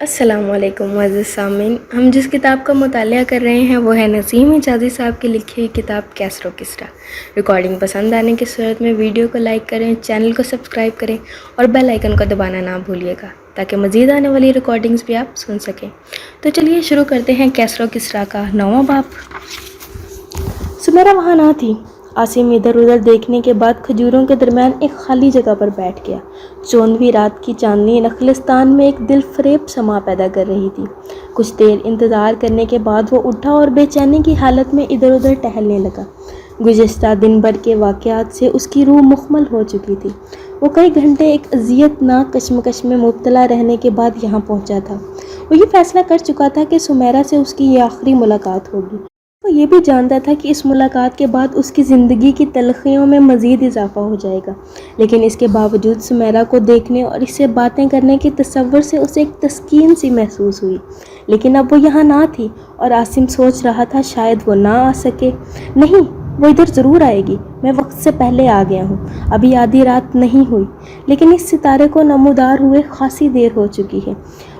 السلام علیکم معزز سامعین، ہم جس کتاب کا مطالعہ کر رہے ہیں وہ ہے نسیم حجازی صاحب کی لکھی ہوئی کتاب کیسر و کسریٰ۔ ریکارڈنگ پسند آنے کی صورت میں ویڈیو کو لائک کریں، چینل کو سبسکرائب کریں اور بیل آئیکن کو دبانا نہ بھولیے گا تاکہ مزید آنے والی ریکارڈنگز بھی آپ سن سکیں۔ تو چلیے شروع کرتے ہیں کیسر و کسریٰ کا 9واں باب۔ سمیرا وہاں نہ تھی۔ عاصم ادھر ادھر دیکھنے کے بعد کھجوروں کے درمیان ایک خالی جگہ پر بیٹھ گیا۔ 14ویں رات کی چاندنی نخلستان میں ایک دل فریب سما پیدا کر رہی تھی۔ کچھ دیر انتظار کرنے کے بعد وہ اٹھا اور بے چینی کی حالت میں ادھر ادھر ٹہلنے لگا۔ گزشتہ دن بھر کے واقعات سے اس کی روح مخمل ہو چکی تھی۔ وہ کئی گھنٹے ایک اذیت ناک کشمکش میں مبتلا رہنے کے بعد یہاں پہنچا تھا۔ وہ یہ فیصلہ کر چکا تھا کہ سمیرا سے اس کی یہ آخری ملاقات ہوگی۔ وہ یہ بھی جانتا تھا کہ اس ملاقات کے بعد اس کی زندگی کی تلخیوں میں مزید اضافہ ہو جائے گا، لیکن اس کے باوجود سمیرا کو دیکھنے اور اس سے باتیں کرنے کے تصور سے اسے ایک تسکین سی محسوس ہوئی۔ لیکن اب وہ یہاں نہ تھی اور عاصم سوچ رہا تھا شاید وہ نہ آ سکے۔ نہیں، وہ ادھر ضرور آئے گی۔ میں وقت سے پہلے آ گیا ہوں، ابھی آدھی رات نہیں ہوئی، لیکن اس ستارے کو نمودار ہوئے خاصی دیر ہو چکی ہے۔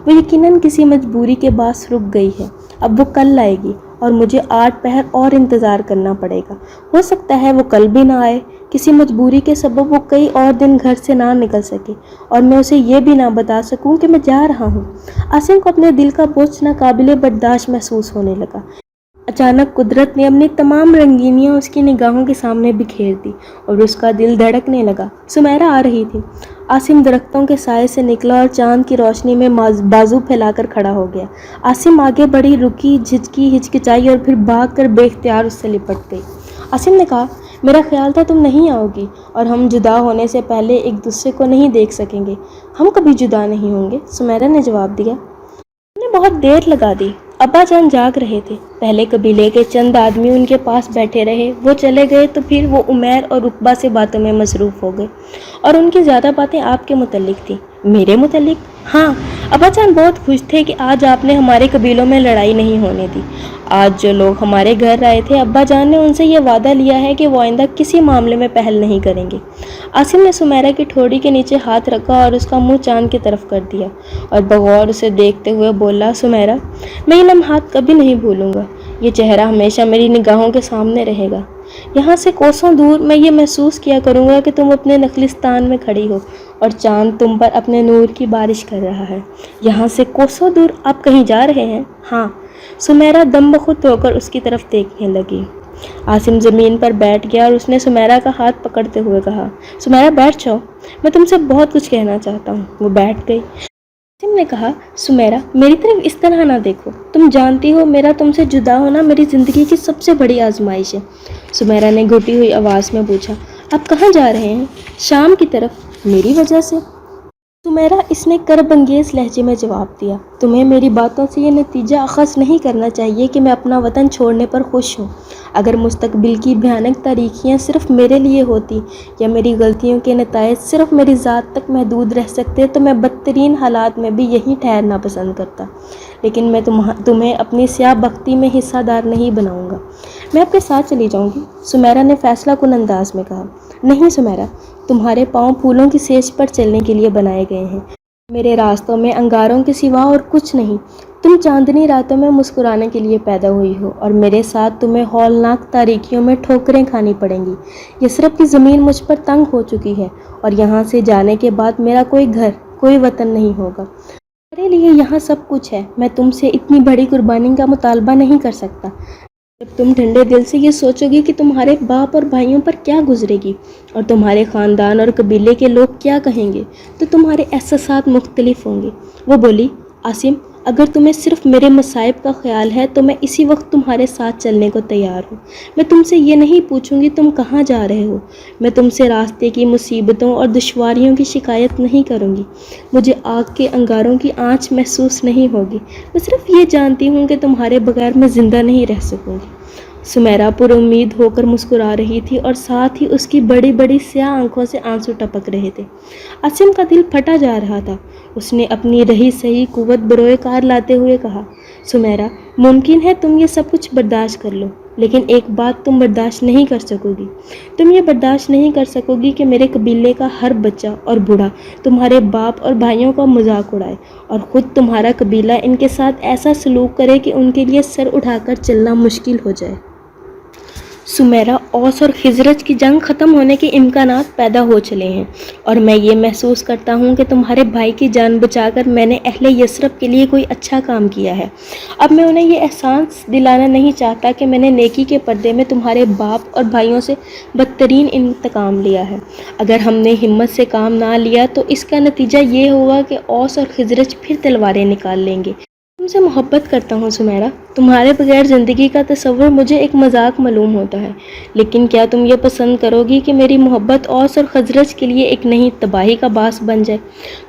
وہ یقیناً کسی مجبوری کے باعث رک گئی ہے۔ اب وہ کل آئے گی اور مجھے 8 پہر اور انتظار کرنا پڑے گا۔ ہو سکتا ہے وہ کل بھی نہ آئے، کسی مجبوری کے سبب وہ کئی اور دن گھر سے نہ نکل سکے اور میں اسے یہ بھی نہ بتا سکوں کہ میں جا رہا ہوں۔ عاصم کو اپنے دل کا بوجھ ناقابل برداشت محسوس ہونے لگا۔ اچانک قدرت نے اپنی تمام رنگینیاں اس کی نگاہوں کے سامنے بکھیر دی اور اس کا دل دھڑکنے لگا۔ سمیرا آ رہی تھی۔ عاصم درختوں کے سائے سے نکلا اور چاند کی روشنی میں بازو پھیلا کر کھڑا ہو گیا۔ عاصم آگے بڑھی، رکی، جھجکی، ہچکچائی اور پھر بھاگ کر بے اختیار اس سے لپٹ گئی۔ عاصم نے کہا، میرا خیال تھا تم نہیں آؤ گی اور ہم جدا ہونے سے پہلے ایک دوسرے کو نہیں دیکھ سکیں گے۔ ہم کبھی جدا نہیں ہوں گے، سمیرا نے جواب دیا۔ تم نے بہت دیر لگا دی۔ ابا جان جاگ رہے تھے۔ پہلے قبیلے کے چند آدمی ان کے پاس بیٹھے رہے، وہ چلے گئے تو پھر وہ عمیر اور رقبہ سے باتوں میں مصروف ہو گئے اور ان کی زیادہ باتیں آپ کے متعلق تھیں۔ میرے متعلق؟ ہاں، ابا جان بہت خوش تھے کہ آج آپ نے ہمارے قبیلوں میں لڑائی نہیں ہونے دی۔ آج جو لوگ ہمارے گھر آئے تھے، ابا جان نے ان سے یہ وعدہ لیا ہے کہ وہ آئندہ کسی معاملے میں پہل نہیں کریں گے۔ عاصم نے سمیرا کی ٹھوڑی کے نیچے ہاتھ رکھا اور اس کا منہ چاند کی طرف کر دیا اور بغور اسے دیکھتے ہوئے بولا، سمیرا، میں یہ لمحات کبھی نہیں بھولوں گا۔ یہ چہرہ ہمیشہ میری نگاہوں کے سامنے رہے گا۔ یہاں سے کوسوں دور میں یہ محسوس کیا کروں گا کہ تم اپنے نخلستان میں کھڑی ہو اور چاند تم پر اپنے نور کی بارش کر رہا ہے۔ یہاں سے کوسوں دور آپ کہیں جا رہے ہیں؟ ہاں۔ سمیرا دم بخود ہو کر اس کی طرف دیکھنے لگی۔ عاصم زمین پر بیٹھ گیا اور اس نے سمیرا کا ہاتھ پکڑتے ہوئے کہا، سمیرا بیٹھ جاؤ، میں تم سے بہت کچھ کہنا چاہتا ہوں۔ وہ بیٹھ گئی۔ عاصم نے کہا، سمیرا، میری طرف اس طرح نہ دیکھو، تم جانتی ہو میرا تم سے جدا ہونا میری زندگی کی سب سے بڑی آزمائش ہے۔ سمیرا نے گھٹی ہوئی آواز میں پوچھا، آپ کہاں جا رہے ہیں؟ شام کی طرف۔ میری وجہ سے؟ سمیرا، اس نے کرب انگیز لہجے میں جواب دیا، تمہیں میری باتوں سے یہ نتیجہ اخذ نہیں کرنا چاہیے کہ میں اپنا وطن چھوڑنے پر خوش ہوں۔ اگر مستقبل کی بھیانک تاریکیاں صرف میرے لیے ہوتی یا میری غلطیوں کے نتائج صرف میری ذات تک محدود رہ سکتے تو میں بدترین حالات میں بھی یہیں ٹھہرنا پسند کرتا، لیکن میں تمہیں اپنی سیاہ بختی میں حصہ دار نہیں بناؤں گا۔ میں آپ کے ساتھ چلی جاؤں گی، سمیرا نے فیصلہ کن انداز میں کہا۔ نہیں سمیرا، تمہارے پاؤں پھولوں کی سیج پر چلنے کے لیے بنائے گئے ہیں، میرے راستوں میں انگاروں کے سوا اور کچھ نہیں۔ تم چاندنی راتوں میں مسکرانے کے لیے پیدا ہوئی ہو اور میرے ساتھ تمہیں ہولناک تاریکیوں میں ٹھوکریں کھانی پڑیں گی۔ یثرب کی زمین مجھ پر تنگ ہو چکی ہے اور یہاں سے جانے کے بعد میرا کوئی گھر، کوئی وطن نہیں ہوگا۔ میرے لیے یہاں سب کچھ ہے، میں تم سے اتنی بڑی قربانی کا مطالبہ نہیں کر سکتا۔ جب تم ٹھنڈے دل سے یہ سوچو گی کہ تمہارے باپ اور بھائیوں پر کیا گزرے گی اور تمہارے خاندان اور قبیلے کے لوگ کیا کہیں گے تو تمہارے احساسات مختلف ہوں گے۔ وہ بولی، عاصم، اگر تمہیں صرف میرے مصائب کا خیال ہے تو میں اسی وقت تمہارے ساتھ چلنے کو تیار ہوں۔ میں تم سے یہ نہیں پوچھوں گی تم کہاں جا رہے ہو، میں تم سے راستے کی مصیبتوں اور دشواریوں کی شکایت نہیں کروں گی، مجھے آگ کے انگاروں کی آنچ محسوس نہیں ہوگی، میں صرف یہ جانتی ہوں کہ تمہارے بغیر میں زندہ نہیں رہ سکوں گی۔ سمیرا پر امید ہو کر مسکرا رہی تھی اور ساتھ ہی اس کی بڑی بڑی سیاہ آنکھوں سے آنسو ٹپک رہے تھے۔ عاصم کا دل پھٹا جا رہا تھا۔ اس نے اپنی رہی سہی قوت بروئے کار لاتے ہوئے کہا، سمیرا، ممکن ہے تم یہ سب کچھ برداشت کر لو، لیکن ایک بات تم برداشت نہیں کر سکو گی۔ تم یہ برداشت نہیں کر سکو گی کہ میرے قبیلے کا ہر بچہ اور بوڑھا تمہارے باپ اور بھائیوں کا مذاق اڑائے اور خود تمہارا قبیلہ ان کے ساتھ ایسا سلوک کرے کہ ان کے لیے سر اٹھا کر چلنا مشکل ہو جائے۔ سمیرا، اوس اور خزرج کی جنگ ختم ہونے کے امکانات پیدا ہو چلے ہیں، اور میں یہ محسوس کرتا ہوں کہ تمہارے بھائی کی جان بچا کر میں نے اہل یثرب کے لیے کوئی اچھا کام کیا ہے۔ اب میں انہیں یہ احساس دلانا نہیں چاہتا کہ میں نے نیکی کے پردے میں تمہارے باپ اور بھائیوں سے بدترین انتقام لیا ہے۔ اگر ہم نے ہمت سے کام نہ لیا تو اس کا نتیجہ یہ ہوگا کہ اوس اور خزرج پھر تلواریں نکال لیں گے۔ تم سے محبت کرتا ہوں سمیرا، تمہارے بغیر زندگی کا تصور مجھے ایک مذاق معلوم ہوتا ہے، لیکن کیا تم یہ پسند کرو گی کہ میری محبت اوس اور خزرج کے لیے ایک نئی تباہی کا باعث بن جائے؟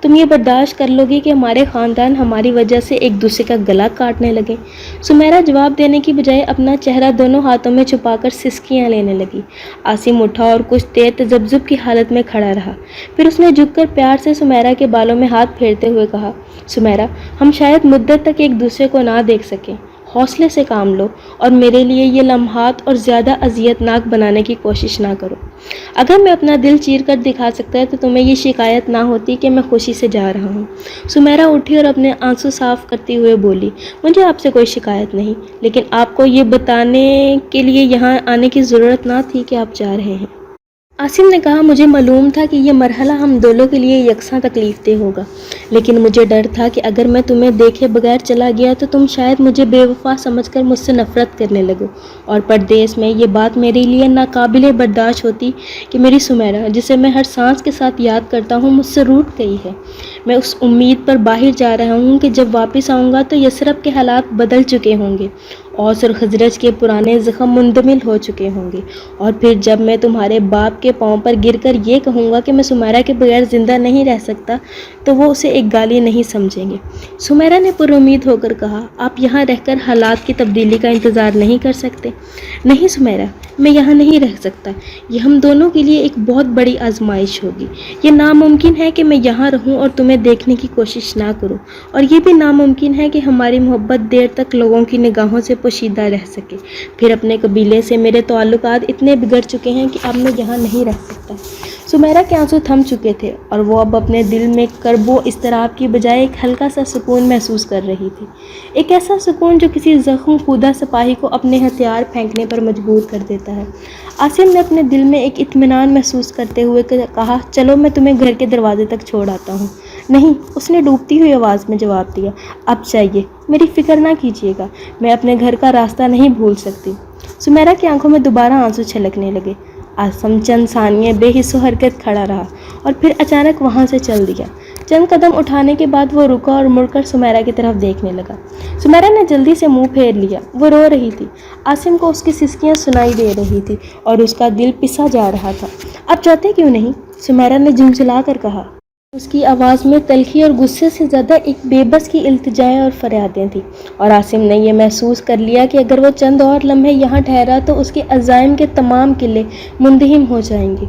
تم یہ برداشت کر لو گی کہ ہمارے خاندان ہماری وجہ سے ایک دوسرے کا گلا کاٹنے لگے؟ سمیرا جواب دینے کی بجائے اپنا چہرہ دونوں ہاتھوں میں چھپا کر سسکیاں لینے لگی۔ عاصم اٹھا اور کچھ دیر تذبذب کی حالت میں کھڑا رہا، پھر اس نے جھک کر پیار سے سمیرا کے بالوں میں ہاتھ پھیرتے ہوئے کہا، سمیرا، ہم شاید مدت تک ایک دوسرے کو نہ دیکھ سکیں۔ حوصلے سے کام لو اور میرے لیے یہ لمحات اور زیادہ اذیت ناک بنانے کی کوشش نہ کرو۔ اگر میں اپنا دل چیر کر دکھا سکتا تو تمہیں یہ شکایت نہ ہوتی کہ میں خوشی سے جا رہا ہوں۔ سمیرا اٹھی اور اپنے آنسو صاف کرتے ہوئے بولی، مجھے آپ سے کوئی شکایت نہیں، لیکن آپ کو یہ بتانے کے لیے یہاں آنے کی ضرورت نہ تھی کہ آپ جا رہے ہیں۔ عاصم نے کہا، مجھے معلوم تھا کہ یہ مرحلہ ہم دونوں کے لیے یکساں تکلیف دہ ہوگا، لیکن مجھے ڈر تھا کہ اگر میں تمہیں دیکھے بغیر چلا گیا تو تم شاید مجھے بے وفا سمجھ کر مجھ سے نفرت کرنے لگو، اور پردیس میں یہ بات میرے لیے ناقابل برداشت ہوتی کہ میری سمیرا، جسے میں ہر سانس کے ساتھ یاد کرتا ہوں، مجھ سے روٹھ گئی ہے۔ میں اس امید پر باہر جا رہا ہوں کہ جب واپس آؤں گا تو یثرب کے حالات بدل چکے ہوں گے، اوس اور خزرج کے پرانے زخم مندمل ہو چکے ہوں گے، اور پھر جب میں تمہارے باپ کے پاؤں پر گر کر یہ کہوں گا کہ میں سمیرا کے بغیر زندہ نہیں رہ سکتا تو وہ اسے ایک گالی نہیں سمجھیں گے۔ سمیرا نے پر امید ہو کر کہا، آپ یہاں رہ کر حالات کی تبدیلی کا انتظار نہیں کر سکتے؟ نہیں سمیرا، میں یہاں نہیں رہ سکتا، یہ ہم دونوں کے لیے ایک بہت بڑی آزمائش ہوگی۔ یہ ناممکن ہے کہ میں یہاں رہوں اور تمہیں دیکھنے کی کوشش نہ کروں، اور یہ بھی ناممکن ہے کہ ہماری محبت دیر تک لوگوں کی نگاہوں سے پوشیدہ رہ سکے۔ پھر اپنے قبیلے سے میرے تعلقات اتنے بگڑ چکے ہیں کہ اب میں یہاں نہیں رہ سکتا۔ سمیرا کے آنسو تھم چکے تھے اور وہ اب اپنے دل میں کرب و اضطراب کی بجائے ایک ہلکا سا سکون محسوس کر رہی تھی، ایک ایسا سکون جو کسی زخم خودہ سپاہی کو اپنے ہتھیار پھینکنے پر مجبور کر دیتا ہے۔ عاصم نے اپنے دل میں ایک اطمینان محسوس کرتے ہوئے کہا، چلو میں تمہیں گھر کے دروازے تک چھوڑ آتا ہوں۔ نہیں، اس نے ڈوبتی ہوئی آواز میں جواب دیا، اب چاہیے، میری فکر نہ کیجیے گا، میں اپنے گھر کا راستہ نہیں بھول سکتی۔ سمیرا کی آنکھوں میں دوبارہ آنسو چھلکنے لگے۔ عاصم چند ثانیے بے حس و حرکت کھڑا رہا اور پھر اچانک وہاں سے چل دیا۔ چند قدم اٹھانے کے بعد وہ رکا اور مڑ کر سمیرا کی طرف دیکھنے لگا۔ سمیرا نے جلدی سے منہ پھیر لیا، وہ رو رہی تھی۔ عاصم کو اس کی سسکیاں سنائی دے رہی تھی اور اس کا دل پسا جا رہا تھا۔ اب جاتے کیوں نہیں؟ سمیرا نے جھنجھلا کر کہا۔ اس کی آواز میں تلخی اور غصے سے زیادہ ایک بے بس کی التجائیں اور فریادیں تھیں، اور عاصم نے یہ محسوس کر لیا کہ اگر وہ چند اور لمحے یہاں ٹھہرا تو اس کے عزائم کے تمام قلعے منہدم ہو جائیں گے۔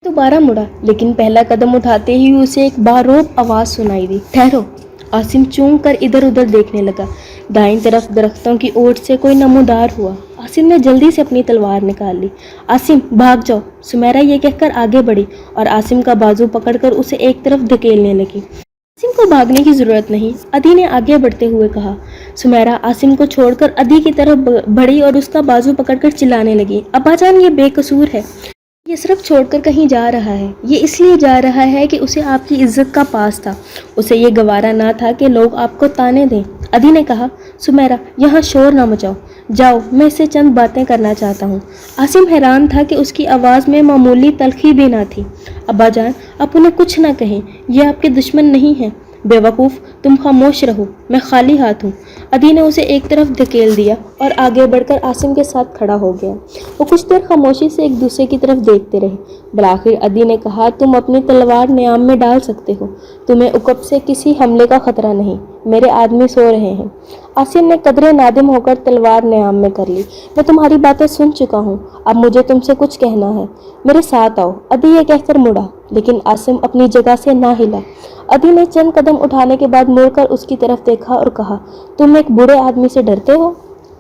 دوبارہ مڑا، لیکن پہلا قدم اٹھاتے ہی اسے ایک باروب آواز سنائی دی، ٹھہرو۔ عاصم چونک کر ادھر ادھر دیکھنے لگا۔ دائیں طرف درختوں کی اوٹ سے کوئی نمودار ہوا۔ عاصم نے جلدی سے اپنی تلوار نکال لی۔ عاصم، بھاگ جاؤ، سمیرا یہ کہہ کر آگے بڑھی اور عاصم کا بازو پکڑ کر اسے ایک طرف دھکیلنے لگی۔ عاصم کو بھاگنے کی ضرورت نہیں، ادی نے آگے بڑھتے ہوئے کہا۔ سمیرا عاصم کو چھوڑ کر ادی کی طرف بڑھی اور اس کا بازو پکڑ کر چلانے لگی، ابا جان، یہ بے قصور ہے، یہ صرف چھوڑ کر کہیں جا رہا ہے، یہ اس لیے جا رہا ہے کہ اسے آپ کی عزت کا پاس تھا، اسے یہ گوارا نہ تھا کہ لوگ آپ کو تانے دیں۔ ادی نے کہا، سمیرا یہاں شور نہ مچاؤ، جاؤ، میں اس سے چند باتیں کرنا چاہتا ہوں۔ عاصم حیران تھا کہ اس کی آواز میں معمولی تلخی بھی نہ تھی۔ ابا جان، آپ انہیں کچھ نہ کہیں، یہ آپ کے دشمن نہیں ہیں۔ بے وقوف، تم خاموش رہو، میں خالی ہاتھ ہوں۔ ادی نے اسے ایک طرف دھکیل دیا اور آگے بڑھ کر عاصم کے ساتھ کھڑا ہو گیا۔ وہ کچھ دیر خاموشی سے ایک دوسرے کی طرف دیکھتے رہے۔ بالآخر ادی نے کہا، تم اپنی تلوار نیام میں ڈال سکتے ہو، تمہیں عقب سے کسی حملے کا خطرہ نہیں، میرے آدمی سو رہے ہیں۔ عاصم نے قدرے نادم ہو کر تلوار نیام میں کر لی۔ میں تمہاری باتیں سن چکا ہوں، اب مجھے تم سے کچھ کہنا ہے، میرے ساتھ آؤ۔ ادی یہ کہہ کر مڑا، لیکن عاصم اپنی جگہ سے نہ ہلا۔ ادی نے چند قدم اٹھانے کے بعد مڑ کر اس کی طرف دیکھا اور کہا، تم ایک بوڑھے آدمی سے ڈرتے ہو؟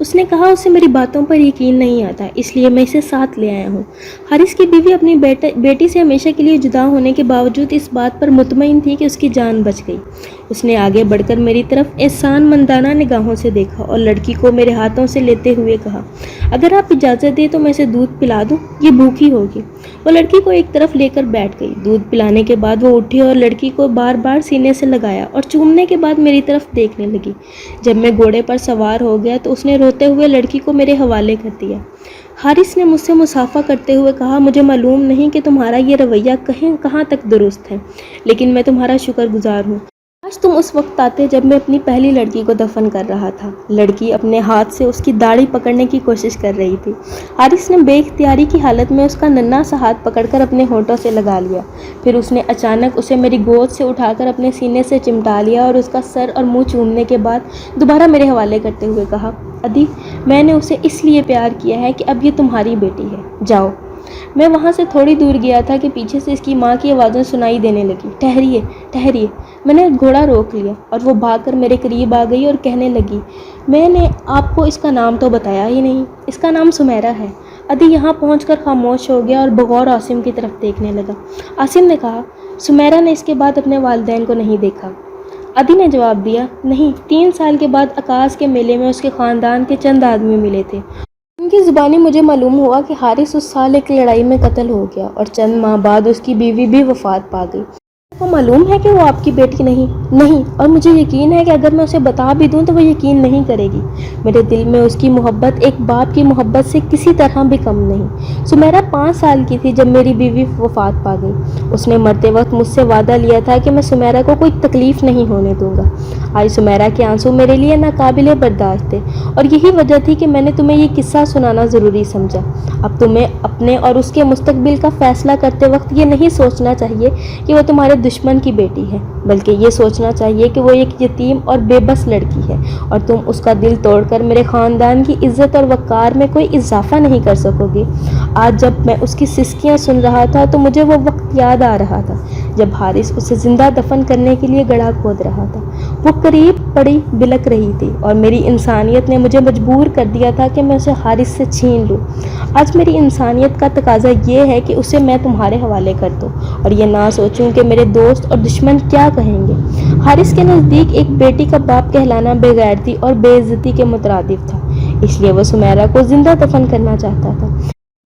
اس نے کہا اسے میری باتوں پر یقین نہیں آتا، اس لیے میں اسے ساتھ لے آیا ہوں۔ حارث کی بیوی اپنی بیٹی سے ہمیشہ کے لیے جدا ہونے کے باوجود اس بات پر مطمئن تھی کہ اس کی جان بچ گئی۔ اس نے آگے بڑھ کر میری طرف احسان مندانہ نگاہوں سے دیکھا اور لڑکی کو میرے ہاتھوں سے لیتے ہوئے کہا، اگر آپ اجازت دیں تو میں اسے دودھ پلا دوں، یہ بھوکی ہوگی۔ وہ لڑکی کو ایک طرف لے کر بیٹھ گئی۔ دودھ پلانے کے بعد وہ اٹھی اور لڑکی کو بار بار سینے سے لگایا اور چومنے کے بعد میری طرف دیکھنے لگی۔ جب میں گھوڑے پر سوار ہو گیا تو اس نے روتے ہوئے لڑکی کو میرے حوالے کر دیا۔ حارث نے مجھ سے مصافحہ کرتے ہوئے کہا، مجھے معلوم نہیں کہ تمہارا یہ رویہ کہاں تک درست ہے، لیکن میں تمہارا شکر گزار ہوں۔ آج تم اس وقت آتے جب میں اپنی پہلی لڑکی کو دفن کر رہا تھا۔ لڑکی اپنے ہاتھ سے اس کی داڑھی پکڑنے کی کوشش کر رہی تھی۔ حارث نے بے اختیاری کی حالت میں اس کا ننھا سا ہاتھ پکڑ کر اپنے ہونٹوں سے لگا لیا۔ پھر اس نے اچانک اسے میری گود سے اٹھا کر اپنے سینے سے چمٹا لیا اور اس کا سر اور منہ چومنے کے بعد دوبارہ میرے حوالے کرتے ہوئے کہا، ادی، میں نے اسے اس لیے پیار کیا ہے کہ اب یہ تمہاری بیٹی ہے، جاؤ۔ میں وہاں سے تھوڑی دور گیا تھا کہ پیچھے سے اس کی ماں کی آوازیں سنائی دینے لگی، ٹھہریے ٹھہریے۔ میں نے گھوڑا روک لیا اور وہ بھاگ کر میرے قریب آ گئی اور کہنے لگی، میں نے آپ کو اس کا نام تو بتایا ہی نہیں، اس کا نام سمیرہ ہے۔ ادی یہاں پہنچ کر خاموش ہو گیا اور بغور عاصم کی طرف دیکھنے لگا۔ عاصم نے کہا، سمیرہ نے اس کے بعد اپنے والدین کو نہیں دیکھا؟ ادی نے جواب دیا، نہیں، 3 سال کے بعد عکاس کے میلے میں اس کے خاندان کے چند آدمی ملے تھے۔ ان کی زبانی مجھے معلوم ہوا کہ حارث اس سال ایک لڑائی میں قتل ہو گیا اور چند ماہ بعد اس کی بیوی بھی وفات پا گئی۔ آپ کو معلوم ہے کہ وہ آپ کی بیٹی نہیں، اور مجھے یقین ہے کہ اگر میں اسے بتا بھی دوں تو وہ یقین نہیں کرے گی۔ میرے دل میں اس کی محبت ایک باپ کی محبت سے کسی طرح بھی کم نہیں۔ سمیرہ 5 سال کی تھی جب میری بیوی وفات پا گئی۔ اس نے مرتے وقت مجھ سے وعدہ لیا تھا کہ میں سمیرہ کو کوئی تکلیف نہیں ہونے دوں گا۔ آج سمیرہ کے آنسو میرے لیے ناقابل برداشت تھے اور یہی وجہ تھی کہ میں نے تمہیں یہ قصہ سنانا ضروری سمجھا۔ اب تمہیں اپنے اور اس کے مستقبل کا فیصلہ کرتے وقت یہ نہیں سوچنا چاہیے کہ وہ تمہارے دشمن کی بیٹی ہے، بلکہ یہ سوچنا چاہیے کہ وہ ایک یتیم اور بے بس لڑکی ہے اور تم اس کا دل توڑ کر میرے خاندان کی عزت اور وقار میں کوئی اضافہ نہیں کر سکو گے۔ آج جب میں اس کی سسکیاں سن رہا تھا تو مجھے وہ وقت یاد آ رہا تھا جب حارث اسے زندہ دفن کرنے کے لیے گڑھا کھود رہا تھا۔ وہ قریب پڑی بلک رہی تھی اور میری انسانیت نے مجھے مجبور کر دیا تھا کہ میں اسے حارث سے چھین لوں۔ آج میری انسانیت کا تقاضا یہ ہے کہ اسے میں تمہارے حوالے کر دوں اور یہ نہ سوچوں کہ میرے دوست اور دشمن کیا کہیں گے۔ حارث کے نزدیک ایک بیٹی کا باپ کہلانا بے غیرتی اور بے عزتی کے مترادف تھا، اس لیے وہ سمیرہ کو زندہ دفن کرنا چاہتا تھا۔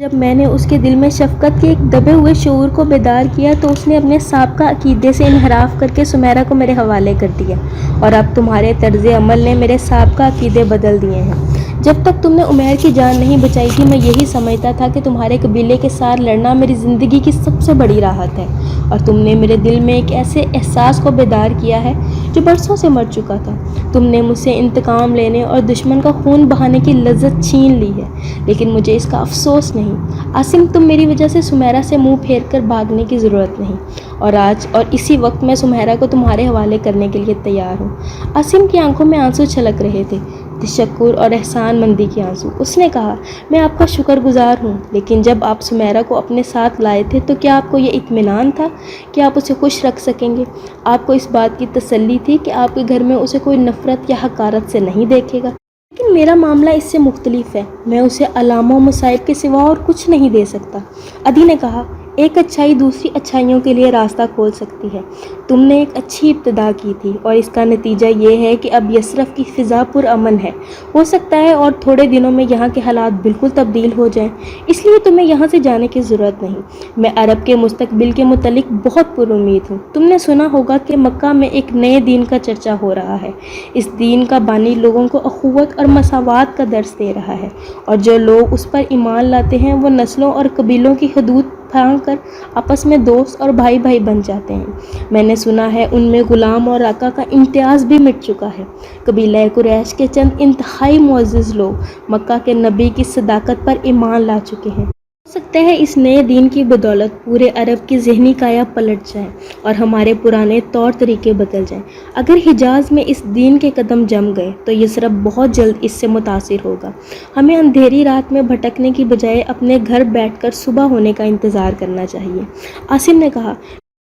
جب میں نے اس کے دل میں شفقت کے ایک دبے ہوئے شعور کو بیدار کیا تو اس نے اپنے سابقہ عقیدے سے انحراف کر کے سمیرہ کو میرے حوالے کر دیا، اور اب تمہارے طرز عمل نے میرے سابقہ عقیدے بدل دیے ہیں۔ جب تک تم نے عمیر کی جان نہیں بچائی تھی میں یہی سمجھتا تھا کہ تمہارے قبیلے کے ساتھ لڑنا میری زندگی کی سب سے بڑی راحت ہے، اور تم نے میرے دل میں ایک ایسے احساس کو بیدار کیا ہے جو برسوں سے مر چکا تھا۔ تم نے مجھ سے انتقام لینے اور دشمن کا خون بہانے کی لذت چھین لی ہے، لیکن مجھے اس کا افسوس نہیں۔ عاصم، تم میری وجہ سے سمیرہ سے منہ پھیر کر بھاگنے کی ضرورت نہیں، اور آج اور اسی وقت میں سمیرہ کو تمہارے حوالے کرنے کے لیے تیار ہوں۔ عاصم کی آنکھوں میں آنسو چھلک رہے تھے، تشکر اور احسان مندی کے آنسو۔ اس نے کہا، میں آپ کا شکر گزار ہوں، لیکن جب آپ سمیرہ کو اپنے ساتھ لائے تھے تو کیا آپ کو یہ اطمینان تھا کہ آپ اسے خوش رکھ سکیں گے؟ آپ کو اس بات کی تسلی تھی کہ آپ کے گھر میں اسے کوئی نفرت یا حقارت سے نہیں دیکھے گا؟ لیکن میرا معاملہ اس سے مختلف ہے، میں اسے علاموں و مصائب کے سوا اور کچھ نہیں دے سکتا۔ ادی نے کہا، ایک اچھائی دوسری اچھائیوں کے لیے راستہ کھول سکتی ہے۔ تم نے ایک اچھی ابتدا کی تھی اور اس کا نتیجہ یہ ہے کہ اب یثرب کی فضا پرامن ہے۔ ہو سکتا ہے اور تھوڑے دنوں میں یہاں کے حالات بالکل تبدیل ہو جائیں، اس لیے تمہیں یہاں سے جانے کی ضرورت نہیں۔ میں عرب کے مستقبل کے متعلق بہت پر امید ہوں۔ تم نے سنا ہوگا کہ مکہ میں ایک نئے دین کا چرچا ہو رہا ہے۔ اس دین کا بانی لوگوں کو اخوت اور مساوات کا درس دے رہا ہے، اور جو لوگ اس پر ایمان لاتے ہیں وہ نسلوں اور قبیلوں کی حدود پھانگ کر آپس میں دوست اور بھائی بھائی بن جاتے ہیں۔ میں نے سنا ہے ان میں غلام اور آقا کا امتیاز بھی مٹ چکا ہے۔ قبیلہ قریش کے چند انتہائی معزز لوگ مکہ کے نبی کی صداقت پر ایمان لا چکے ہیں۔ ہو سکتا ہے اس نئے دین کی بدولت پورے عرب کی ذہنی کایا پلٹ جائے اور ہمارے پرانے طور طریقے بدل جائیں۔ اگر حجاز میں اس دین کے قدم جم گئے تو یثرب بہت جلد اس سے متاثر ہوگا۔ ہمیں اندھیری رات میں بھٹکنے کی بجائے اپنے گھر بیٹھ کر صبح ہونے کا انتظار کرنا چاہیے۔ عاصم نے کہا،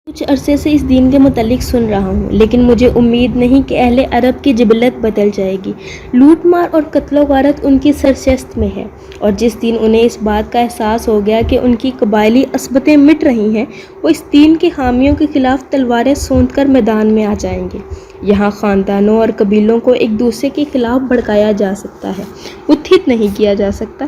کچھ عرصے سے اس دین کے متعلق سن رہا ہوں، لیکن مجھے امید نہیں کہ اہل عرب کی جبلت بدل جائے گی۔ لوٹ مار اور قتل و غارت ان کی سرشست میں ہے، اور جس دن انہیں اس بات کا احساس ہو گیا کہ ان کی قبائلی عصبتیں مٹ رہی ہیں، وہ اس دین کے حامیوں کے خلاف تلواریں سونت کر میدان میں آ جائیں گے۔ یہاں خاندانوں اور قبیلوں کو ایک دوسرے کے خلاف بھڑکایا جا سکتا ہے، متحد نہیں کیا جا سکتا۔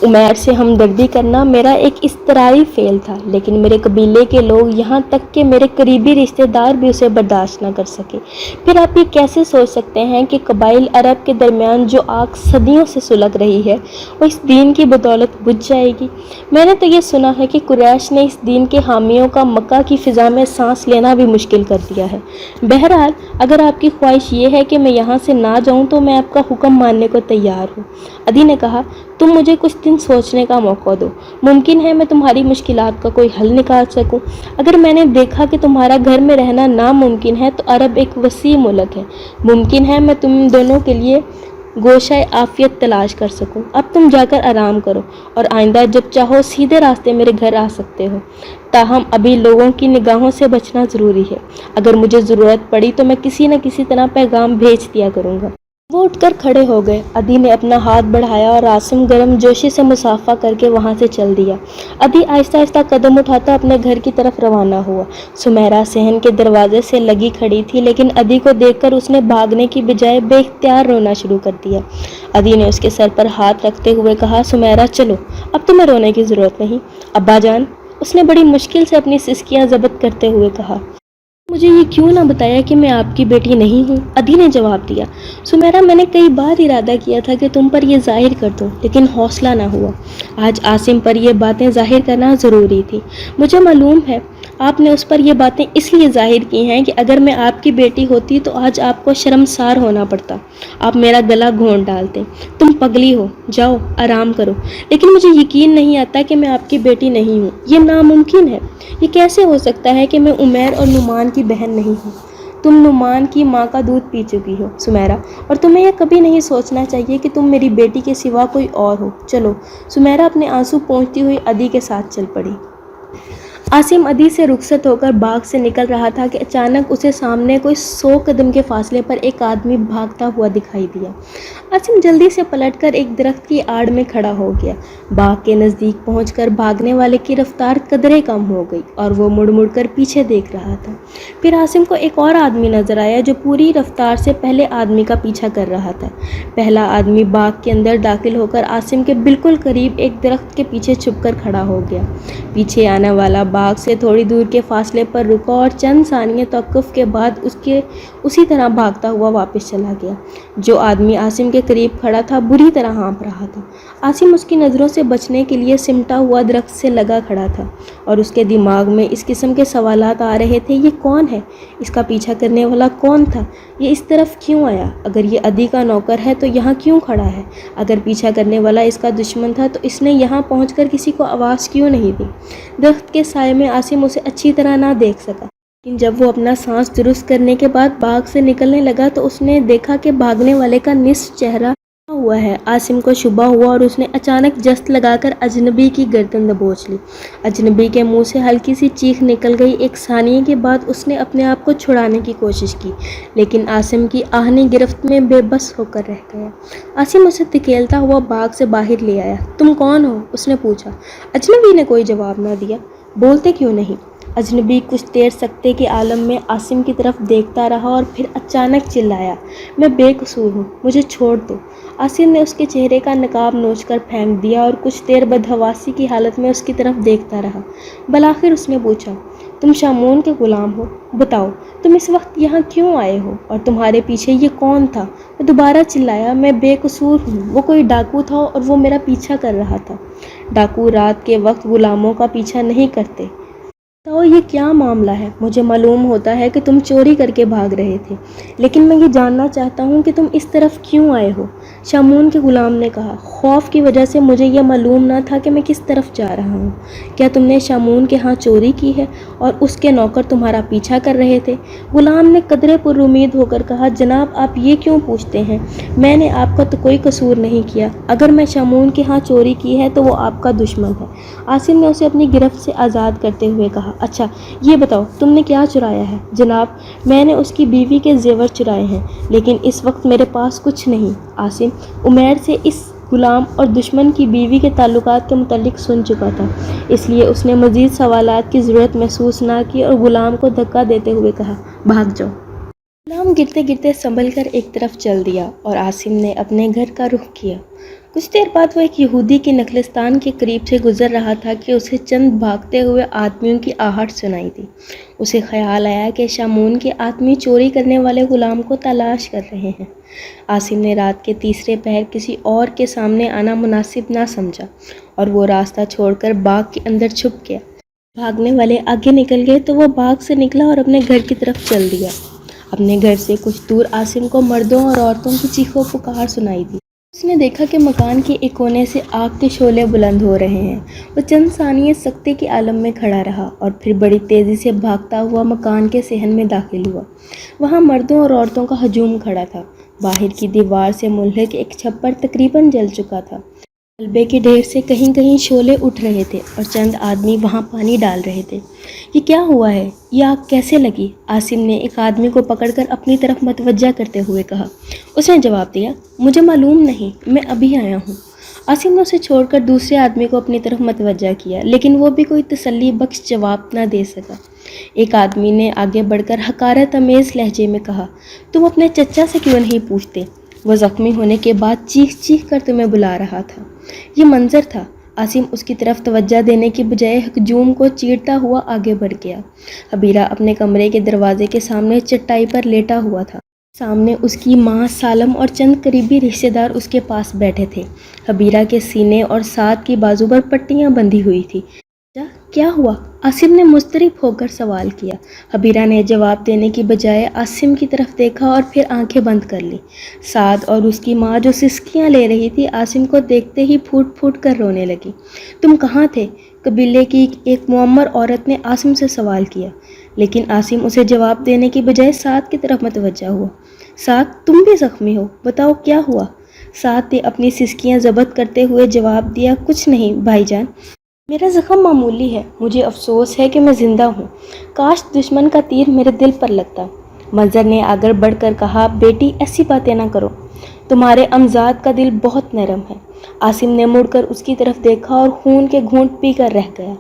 عمیر سے ہمدردی کرنا میرا ایک اضطراری فعل تھا، لیکن میرے قبیلے کے لوگ یہاں تک کہ میرے قریبی رشتہ دار بھی اسے برداشت نہ کر سکے۔ پھر آپ یہ کیسے سوچ سکتے ہیں کہ قبائل عرب کے درمیان جو آگ صدیوں سے سلگ رہی ہے وہ اس دین کی بدولت بجھ جائے گی؟ میں نے تو یہ سنا ہے کہ قریش نے اس دین کے حامیوں کا مکہ کی فضا میں سانس لینا بھی مشکل کر دیا ہے۔ بہرحال اگر آپ کی خواہش یہ ہے کہ میں یہاں سے نہ جاؤں تو میں آپ کا حکم ماننے کو تیار ہوں۔ عدی نے کہا، تم مجھے کچھ دن سوچنے کا موقع دو، ممکن ہے میں تمہاری مشکلات کا کوئی حل نکال سکوں۔ اگر میں نے دیکھا کہ تمہارا گھر میں رہنا ناممکن ہے تو عرب ایک وسیع ملک ہے، ممکن ہے میں تم دونوں کے لیے گوشہ عافیت تلاش کر سکوں۔ اب تم جا کر آرام کرو، اور آئندہ جب چاہو سیدھے راستے میرے گھر آ سکتے ہو۔ تاہم ابھی لوگوں کی نگاہوں سے بچنا ضروری ہے، اگر مجھے ضرورت پڑی تو میں کسی نہ کسی طرح پیغام بھیج دیا کروں گا۔ وہ اٹھ کر کھڑے ہو گئے۔ عدی نے اپنا ہاتھ بڑھایا اور عاصم گرم جوشی سے مصافحہ کر کے وہاں سے چل دیا۔ عدی آہستہ آہستہ قدم اٹھاتا اپنے گھر کی طرف روانہ ہوا۔ سمیرہ صحن کے دروازے سے لگی کھڑی تھی، لیکن عدی کو دیکھ کر اس نے بھاگنے کی بجائے بے اختیار رونا شروع کر دیا۔ عدی نے اس کے سر پر ہاتھ رکھتے ہوئے کہا، سمیرہ چلو، اب تمہیں رونے کی ضرورت نہیں۔ ابا جان، اس نے بڑی مشکل سے اپنی سسکیاں ضبط کرتے ہوئے کہا، مجھے یہ کیوں نہ بتایا کہ میں آپ کی بیٹی نہیں ہوں؟ عدی نے جواب دیا، سمیرہ میں نے کئی بار ارادہ کیا تھا کہ تم پر یہ ظاہر کر دوں، لیکن حوصلہ نہ ہوا۔ آج عاصم پر یہ باتیں ظاہر کرنا ضروری تھی۔ مجھے معلوم ہے آپ نے اس پر یہ باتیں اس لیے ظاہر کی ہیں کہ اگر میں آپ کی بیٹی ہوتی تو آج آپ کو شرمسار ہونا پڑتا، آپ میرا گلا گھونٹ ڈالتے۔ تم پگلی ہو، جاؤ آرام کرو۔ لیکن مجھے یقین نہیں آتا کہ میں آپ کی بیٹی نہیں ہوں، یہ ناممکن ہے۔ یہ کیسے ہو سکتا ہے کہ میں عمیر اور نعمان کی بہن نہیں ہوں؟ تم نعمان کی ماں کا دودھ پی چکی ہو سمیرہ، اور تمہیں یہ کبھی نہیں سوچنا چاہیے کہ تم میری بیٹی کے سوا کوئی اور ہو۔ چلو۔ سمیرہ اپنے آنسو پونچھتی ہوئی عدی کے ساتھ چل پڑی۔ عاصم عدی سے رخصت ہو کر باغ سے نکل رہا تھا کہ اچانک اسے سامنے کوئی 100 قدم کے فاصلے پر ایک آدمی بھاگتا ہوا دکھائی دیا۔ عاصم جلدی سے پلٹ کر ایک درخت کی آڑ میں کھڑا ہو گیا۔ باغ کے نزدیک پہنچ کر بھاگنے والے کی رفتار قدرے کم ہو گئی اور وہ مڑ مڑ کر پیچھے دیکھ رہا تھا۔ پھر عاصم کو ایک اور آدمی نظر آیا جو پوری رفتار سے پہلے آدمی کا پیچھا کر رہا تھا۔ پہلا آدمی باغ کے اندر داخل ہو کر عاصم کے بالکل قریب ایک درخت کے پیچھے چھپ کر کھڑا ہو گیا۔ پیچھے آنے والا باغ سے تھوڑی دور کے فاصلے پر رکا اور چند ثانیے توقف کے بعد اسی طرح بھاگتا ہوا واپس چلا گیا۔ جو آدمی عاصم کے قریب کھڑا تھا بری طرح ہانپ رہا تھا۔ عاصم اس کی نظروں سے بچنے کے لیے سمٹا ہوا درخت سے لگا کھڑا تھا، اور اس کے دماغ میں اس قسم کے سوالات آ رہے تھے، یہ کون ہے؟ اس کا پیچھا کرنے والا کون تھا؟ یہ اس طرف کیوں آیا؟ اگر یہ عدی کا نوکر ہے تو یہاں کیوں کھڑا ہے؟ اگر پیچھا کرنے والا اس کا دشمن تھا تو اس نے یہاں پہنچ کر کسی کو آواز کیوں نہیں دی؟ درخت کے سائے میں عاصم اسے اچھی طرح نہ دیکھ سکا، لیکن جب وہ اپنا سانس درست کرنے کے بعد باغ سے نکلنے لگا تو اس نے دیکھا کہ بھاگنے والے کا نصف چہرہ ہوا ہے۔ عاصم کو شبہ ہوا اور اس نے اچانک جست لگا کر اجنبی کی گردن دبوچ لی۔ اجنبی کے منہ سے ہلکی سی چیخ نکل گئی۔ ایک ثانیے کے بعد اس نے اپنے آپ کو چھڑانے کی کوشش کی، لیکن عاصم کی آہنی گرفت میں بے بس ہو کر رہ گیا۔ عاصم اسے دھکیلتا ہوا باغ سے باہر لے آیا۔ تم کون ہو؟ اس نے پوچھا۔ اجنبی نے کوئی جواب نہ دیا۔ بولتے کیوں نہیں؟ اجنبی کچھ دیر سکتے کے عالم میں عاصم کی طرف دیکھتا رہا اور پھر اچانک چلایا، میں بے قصور ہوں، مجھے چھوڑ دو۔ عاصم نے اس کے چہرے کا نقاب نوچ کر پھینک دیا اور کچھ دیر بدحواسی کی حالت میں اس کی طرف دیکھتا رہا۔ بالآخر اس نے پوچھا، تم شامون کے غلام ہو؟ بتاؤ تم اس وقت یہاں کیوں آئے ہو، اور تمہارے پیچھے یہ کون تھا؟ وہ دوبارہ چلایا، میں بے قصور ہوں، وہ کوئی ڈاکو تھا اور وہ میرا پیچھا کر رہا تھا۔ ڈاکو رات کے وقت غلاموں کا پیچھا نہیں کرتے۔ بتاؤ یہ کیا معاملہ ہے؟ مجھے معلوم ہوتا ہے کہ تم چوری کر کے بھاگ رہے تھے، لیکن میں یہ جاننا چاہتا ہوں کہ تم اس طرف کیوں آئے ہو؟ شامون کے غلام نے کہا، خوف کی وجہ سے مجھے یہ معلوم نہ تھا کہ میں کس طرف جا رہا ہوں۔ کیا تم نے شامون کے ہاں چوری کی ہے اور اس کے نوکر تمہارا پیچھا کر رہے تھے؟ غلام نے قدرے پر امید ہو کر کہا، جناب آپ یہ کیوں پوچھتے ہیں؟ میں نے آپ کا تو کوئی قصور نہیں کیا۔ اگر میں شامون کے ہاں چوری کی ہے تو وہ آپ کا دشمن ہے۔ عاصم نے اسے اپنی گرفت سے آزاد کرتے ہوئے کہا، کہا، اچھا یہ بتاؤ تم نے کیا چرایا ہے؟ جناب میں نے اس کی بیوی کے زیور چرائے ہیں، لیکن اس وقت میرے پاس کچھ نہیں۔ عاصم عمیر سے اس غلام اور دشمن کی بیوی کے تعلقات کے متعلق سن چکا تھا، اس لیے اس نے مزید سوالات کی ضرورت محسوس نہ کی اور غلام کو دھکا دیتے ہوئے کہا، بھاگ جاؤ۔ غلام گرتے گرتے سنبھل کر ایک طرف چل دیا اور عاصم نے اپنے گھر کا رخ کیا۔ کچھ دیر بعد وہ ایک یہودی کی نخلستان کے قریب سے گزر رہا تھا کہ اسے چند بھاگتے ہوئے آدمیوں کی آہٹ سنائی دی۔ اسے خیال آیا کہ شامون کے آدمی چوری کرنے والے غلام کو تلاش کر رہے ہیں۔ عاصم نے رات کے تیسرے پہر کسی اور کے سامنے آنا مناسب نہ سمجھا اور وہ راستہ چھوڑ کر باغ کے اندر چھپ گیا۔ بھاگنے والے آگے نکل گئے تو وہ باغ سے نکلا اور اپنے گھر کی طرف چل دیا۔ اپنے گھر سے کچھ دور عاصم کو مردوں اور عورتوں کی چیخو پکار سنائی دی۔ اس نے دیکھا کہ مکان کے ایک کونے سے آگ کے شعلے بلند ہو رہے ہیں۔ وہ چند ثانیے سکتے کے عالم میں کھڑا رہا اور پھر بڑی تیزی سے بھاگتا ہوا مکان کے صحن میں داخل ہوا۔ وہاں مردوں اور عورتوں کا ہجوم کھڑا تھا۔ باہر کی دیوار سے ملحق ایک چھپر تقریباً جل چکا تھا۔ ملبے کے ڈھیر سے کہیں کہیں شعلے اٹھ رہے تھے اور چند آدمی وہاں پانی ڈال رہے تھے۔ یہ کیا ہوا ہے؟ یہ آگ کیسے لگی؟ عاصم نے ایک آدمی کو پکڑ کر اپنی طرف متوجہ کرتے ہوئے کہا۔ اس نے جواب دیا، مجھے معلوم نہیں، میں ابھی آیا ہوں۔ عاصم نے اسے چھوڑ کر دوسرے آدمی کو اپنی طرف متوجہ کیا، لیکن وہ بھی کوئی تسلی بخش جواب نہ دے سکا۔ ایک آدمی نے آگے بڑھ کر حقارت آمیز لہجے میں کہا، تم اپنے چچا سے کیوں نہیں پوچھتے؟ وہ زخمی ہونے کے بعد چیخ چیخ کر تمہیں بلا رہا تھا۔ یہ منظر تھا۔ عاصم اس کی طرف توجہ دینے کی بجائے ہجوم کو چیرتا ہوا آگے بڑھ گیا۔ حبیرہ اپنے کمرے کے دروازے کے سامنے چٹائی پر لیٹا ہوا تھا۔ سامنے اس کی ماں سالم اور چند قریبی رشتہ دار اس کے پاس بیٹھے تھے۔ حبیرہ کے سینے اور ساتھ کی بازو پر پٹیاں بندھی ہوئی تھی۔ کیا ہوا؟ عاصم نے مضطرب ہو کر سوال کیا۔ حبیرہ نے جواب دینے کی بجائے عاصم کی طرف دیکھا اور پھر آنکھیں بند کر لیں۔ سعد اور اس کی ماں جو سسکیاں لے رہی تھی عاصم کو دیکھتے ہی پھوٹ پھوٹ کر رونے لگی۔ تم کہاں تھے؟ قبیلے کی ایک معمر عورت نے عاصم سے سوال کیا، لیکن عاصم اسے جواب دینے کی بجائے سعد کی طرف متوجہ ہوا۔ سعد تم بھی زخمی ہو، بتاؤ کیا ہوا؟ سعد نے اپنی سسکیاں ضبط کرتے ہوئے جواب دیا، کچھ نہیں بھائی جان، میرا زخم معمولی ہے، مجھے افسوس ہے کہ میں زندہ ہوں، کاش دشمن کا تیر میرے دل پر لگتا۔ منظر نے آگر بڑھ کر کہا، بیٹی ایسی باتیں نہ کرو، تمہارے امزاد کا دل بہت نرم ہے۔ عاصم نے مڑ کر اس کی طرف دیکھا اور خون کے گھونٹ پی کر رہ گیا۔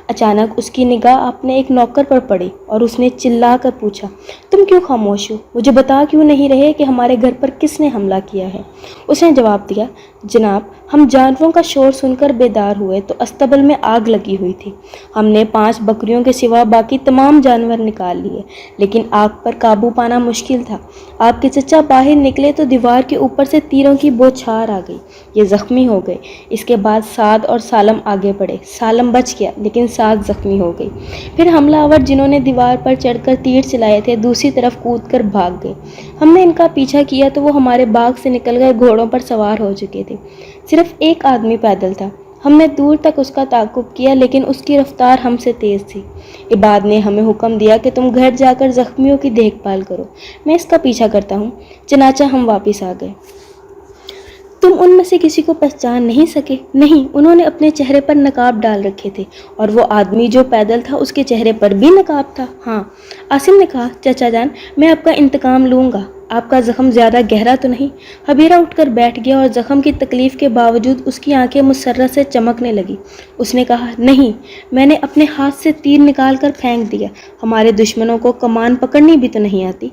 اچانک اس کی نگاہ اپنے ایک نوکر پر پڑی اور اس نے چلا کر پوچھا، تم کیوں خاموش ہو؟ مجھے بتا کیوں نہیں رہے کہ ہمارے گھر پر کس نے حملہ کیا ہے؟ اس نے جواب دیا، جناب ہم جانوروں کا شور سن کر بیدار ہوئے تو استبل میں آگ لگی ہوئی تھی۔ ہم نے 5 بکریوں کے سوا باقی تمام جانور نکال لیے، لیکن آگ پر قابو پانا مشکل تھا۔ آپ کے چچا باہر نکلے تو دیوار کے اوپر سے تیروں کی بوچھار آ گئی، یہ زخمی ہو گئے۔ اس کے بعد سعد اور سالم آگے بڑھے، سالم بچ گیا لیکن سعد زخمی ہو گئی۔ پھر حملہ آور جنہوں نے دیوار پر چڑھ کر تیر چلائے تھے دوسری طرف کود کر بھاگ گئے۔ ہم نے ان کا پیچھا کیا تو وہ ہمارے باغ سے نکل کر گھوڑوں پر سوار ہو چکے تھے۔ صرف ایک آدمی پیدل تھا، ہم نے دور تک اس کا تعاقب کیا لیکن اس کی رفتار ہم سے تیز تھی۔ عباد نے ہمیں حکم دیا کہ تم گھر جا کر زخمیوں کی دیکھ بھال کرو، میں اس کا پیچھا کرتا ہوں۔ چنانچہ ہم واپس آ گئے۔ تم ان میں سے کسی کو پہچان نہیں سکے؟ نہیں، انہوں نے اپنے چہرے پر نقاب ڈال رکھے تھے، اور وہ آدمی جو پیدل تھا اس کے چہرے پر بھی نقاب تھا۔ ہاں، عاصم نے کہا، چچا جان میں آپ کا انتقام لوں گا، آپ کا زخم زیادہ گہرا تو نہیں؟ حبیرہ اٹھ کر بیٹھ گیا اور زخم کی تکلیف کے باوجود اس کی آنکھیں مسرت سے چمکنے لگی۔ اس نے کہا، نہیں، میں نے اپنے ہاتھ سے تیر نکال کر پھینک دیا، ہمارے دشمنوں کو کمان پکڑنی بھی تو نہیں آتی۔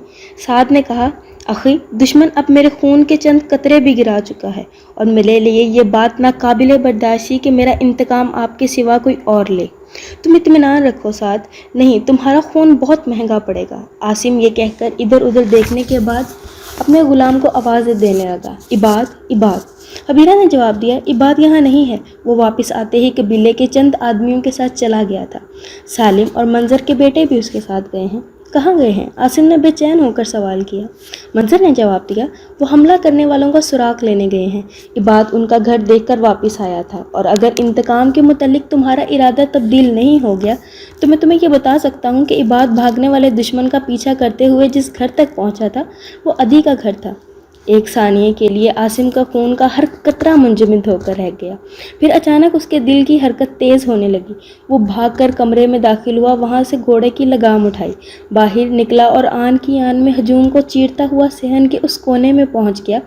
سعد نے کہا، اخی دشمن اب میرے خون کے چند قطرے بھی گرا چکا ہے اور میرے لیے یہ بات ناقابل برداشتی کہ میرا انتقام آپ کے سوا کوئی اور لے۔ تم اطمینان رکھو سعد، نہیں تمہارا خون بہت مہنگا پڑے گا۔ عاصم یہ کہہ کر ادھر ادھر دیکھنے کے بعد اپنے غلام کو آوازیں دینے لگا، عباد، عباد۔ حبیرہ نے جواب دیا، عباد یہاں نہیں ہے، وہ واپس آتے ہی قبیلے کے چند آدمیوں کے ساتھ چلا گیا تھا۔ سالم اور منظر کے بیٹے بھی اس کے ساتھ گئے ہیں۔ کہاں گئے ہیں؟ عاصم نے بے چین ہو کر سوال کیا۔ منظر نے جواب دیا، وہ حملہ کرنے والوں کا سراغ لینے گئے ہیں۔ عباد ان کا گھر دیکھ کر واپس آیا تھا، اور اگر انتقام کے متعلق تمہارا ارادہ تبدیل نہیں ہو گیا تو میں تمہیں یہ بتا سکتا ہوں کہ عباد بھاگنے والے دشمن کا پیچھا کرتے ہوئے جس گھر تک پہنچا تھا وہ عدی کا گھر تھا۔ ایک ثانیے کے لیے عاصم کا خون کا ہر قطرہ منجمد ہو کر رہ گیا۔ پھر اچانک اس کے دل کی حرکت تیز ہونے لگی۔ وہ بھاگ کر کمرے میں داخل ہوا، وہاں سے گھوڑے کی لگام اٹھائی، باہر نکلا اور آن کی آن میں ہجوم کو چیرتا ہوا صحن کے اس کونے میں پہنچ گیا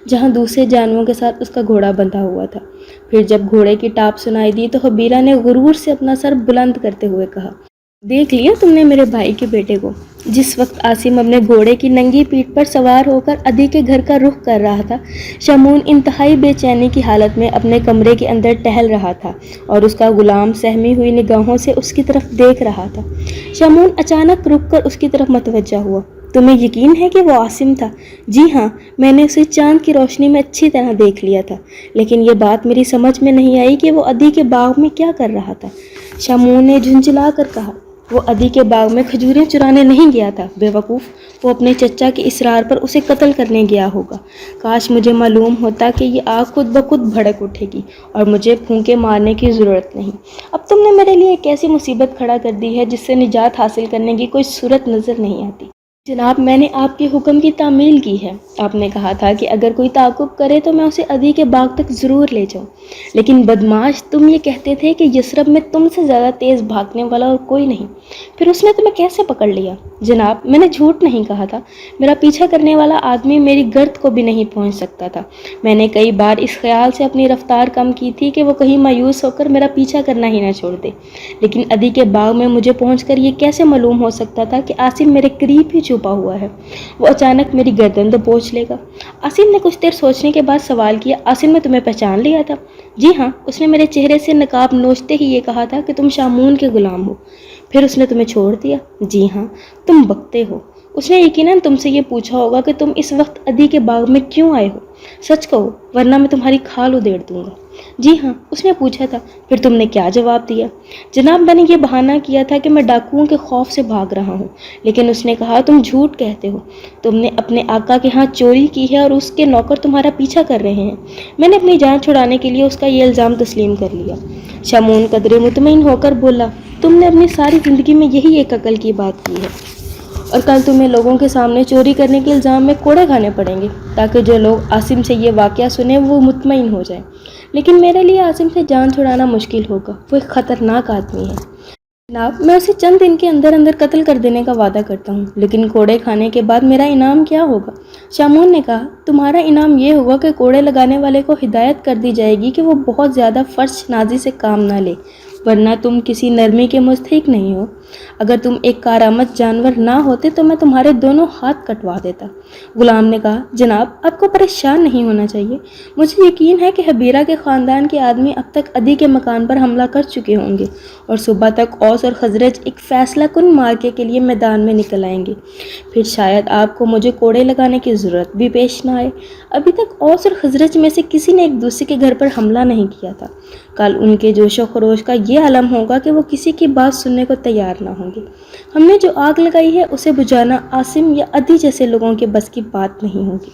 جہاں دوسرے جانوروں کے ساتھ اس کا گھوڑا بندھا ہوا تھا۔ پھر جب گھوڑے کی ٹاپ سنائی دی تو حبیرہ نے غرور سے اپنا سر بلند کرتے ہوئے کہا، دیکھ لیا تم نے میرے بھائی کے بیٹے کو؟ جس وقت عاصم اپنے گھوڑے کی ننگی پیٹھ پر سوار ہو کر ادھی کے گھر کا رخ کر رہا تھا، شمعون انتہائی بے چینی کی حالت میں اپنے کمرے کے اندر ٹہل رہا تھا اور اس کا غلام سہمی ہوئی نگاہوں سے اس کی طرف دیکھ رہا تھا۔ شمعون اچانک رک کر اس کی طرف متوجہ ہوا۔ تمہیں یقین ہے کہ وہ عاصم تھا؟ جی ہاں، میں نے اسے چاند کی روشنی میں اچھی طرح دیکھ لیا تھا، لیکن یہ بات میری سمجھ میں نہیں آئی کہ وہ ادھی کے باغ میں کیا کر رہا تھا۔ شمعون نے جھنجھلا کر کہا، وہ ادھی کے باغ میں کھجوریں چرانے نہیں گیا تھا بے وقوف، وہ اپنے چچا کے اصرار پر اسے قتل کرنے گیا ہوگا۔ کاش مجھے معلوم ہوتا کہ یہ آگ خود بخود بھڑک اٹھے گی اور مجھے پھونکے مارنے کی ضرورت نہیں۔ اب تم نے میرے لیے ایک ایسی مصیبت کھڑا کر دی ہے جس سے نجات حاصل کرنے کی کوئی صورت نظر نہیں آتی۔ جناب، میں نے آپ کے حکم کی تعمیل کی ہے۔ آپ نے کہا تھا کہ اگر کوئی تعاقب کرے تو میں اسے ادھی کے باغ تک ضرور لے جاؤں، لیکن بدماش، تم یہ کہتے تھے کہ یثرب میں تم سے زیادہ تیز بھاگنے والا اور کوئی نہیں، پھر اس نے تمہیں کیسے پکڑ لیا؟ جناب، میں نے جھوٹ نہیں کہا تھا، میرا پیچھا کرنے والا آدمی میری گرد کو بھی نہیں پہنچ سکتا تھا۔ میں نے کئی بار اس خیال سے اپنی رفتار کم کی تھی کہ وہ کہیں مایوس ہو کر میرا پیچھا کرنا ہی نہ چھوڑ دے، لیکن ادھی کے باغ میں مجھے پہنچ کر یہ کیسے معلوم ہو سکتا تھا کہ عاصم میرے قریب ہی چھپا ہوا ہے، وہ اچانک میری گردن دبوچ لے گا؟ عاصم نے کچھ دیر سوچنے کے بعد سوال کیا، عاصم نے تمہیں پہچان لیا تھا؟ جی ہاں، اس نے میرے چہرے سے نقاب نوچتے ہی یہ کہا تھا کہ تم شمعون کے غلام ہو۔ پھر اس نے تمہیں چھوڑ دیا؟ جی ہاں، تم بکتے ہو۔ اس نے یقیناً تم سے یہ پوچھا ہوگا کہ تم اس وقت ادھی کے باغ میں کیوں آئے ہو، سچ کہو ورنہ میں تمہاری کھال ادھیڑ دوں گا۔ جی ہاں، اس نے پوچھا تھا۔ پھر تم نے کیا جواب دیا؟ جناب، میں نے یہ بہانہ کیا تھا کہ میں ڈاکوؤں کے خوف سے بھاگ رہا ہوں، لیکن اس نے کہا تم جھوٹ کہتے ہو، تم نے اپنے آقا کے ہاں چوری کی ہے اور اس کے نوکر تمہارا پیچھا کر رہے ہیں۔ میں نے اپنی جان چھڑانے کے لیے اس کا یہ الزام تسلیم کر لیا۔ شمعون قدرے مطمئن ہو کر بولا، تم نے اپنی ساری زندگی میں یہی ایک عقل کی بات کی ہے، اور کل تمہیں لوگوں کے سامنے چوری کرنے کے الزام میں کوڑے کھانے پڑیں گے تاکہ جو لوگ عاصم سے یہ واقعہ سنیں وہ مطمئن ہو جائیں۔ لیکن میرے لیے عاصم سے جان چھڑانا مشکل ہوگا، وہ ایک خطرناک آدمی ہے۔ جناب، میں اسے چند دن کے اندر اندر قتل کر دینے کا وعدہ کرتا ہوں، لیکن کوڑے کھانے کے بعد میرا انعام کیا ہوگا؟ شمعون نے کہا، تمہارا انعام یہ ہوگا کہ کوڑے لگانے والے کو ہدایت کر دی جائے گی کہ وہ بہت زیادہ فرش نازی سے کام نہ لے، ورنہ تم کسی نرمی کے مستحق نہیں ہو۔ اگر تم ایک کارآمد جانور نہ ہوتے تو میں تمہارے دونوں ہاتھ کٹوا دیتا۔ غلام نے کہا، جناب، آپ کو پریشان نہیں ہونا چاہیے، مجھے یقین ہے کہ حبیرہ کے خاندان کے آدمی اب تک ادھی کے مکان پر حملہ کر چکے ہوں گے اور صبح تک اوس اور خزرج ایک فیصلہ کن مارکے کے لیے میدان میں نکل آئیں گے، پھر شاید آپ کو مجھے کوڑے لگانے کی ضرورت بھی پیش نہ آئے۔ ابھی تک اوس اور خزرج میں سے کسی نے ایک دوسرے کے گھر پر حملہ نہیں کیا تھا، کل ان کے جوش و خروش کا یہ علم ہوگا کہ وہ کسی کی بات سننے کو تیار نہ ہوں گے۔ ہم نے جو آگ لگائی ہے اسے بجھانا عاصم یا ادھی جیسے لوگوں کے بس کی بات نہیں ہوگی۔